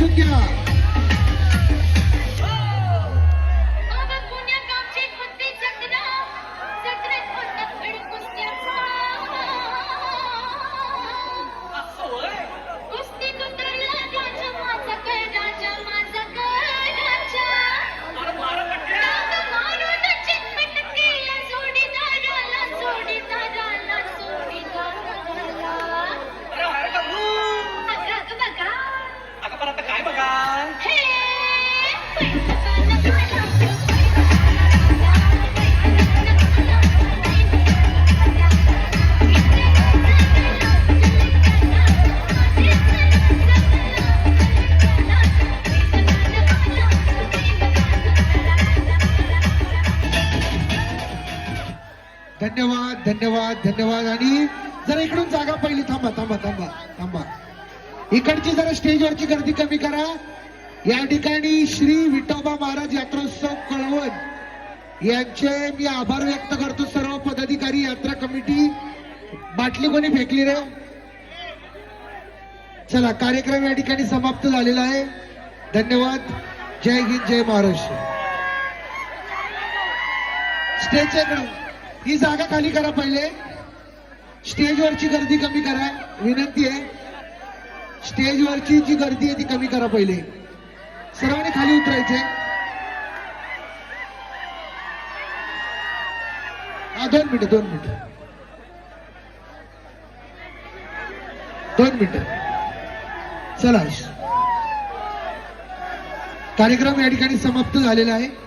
वाजून घ्या. धन्यवाद धन्यवाद धन्यवाद. आणि जरा इकडून जागा पहिली. थांबा थांबा थांबा थांबा. इकडची जरा स्टेजवरची गर्दी कमी करा. या ठिकाणी श्री विठोबा महाराज यात्रोत्सव कळवण यांचे मी आभार व्यक्त करतो. सर्व पदाधिकारी, यात्रा कमिटी. बाटली कोणी फेकली रे? चला, कार्यक्रम या ठिकाणी समाप्त झालेला आहे. धन्यवाद. जय हिंद, जय महाराष्ट्र. स्टेजच्या इकडे ही जागा खाली करा. पहिले स्टेजवरची गर्दी कमी करा, विनंती आहे. स्टेजवरची जी गर्दी आहे ती कमी करा. पहिले सर्वांनी खाली उतरायचे. हा, 2 मिनिटं 2 मिनिटं 2 मिनिटं. चला, कार्यक्रम या ठिकाणी समाप्त झालेला आहे.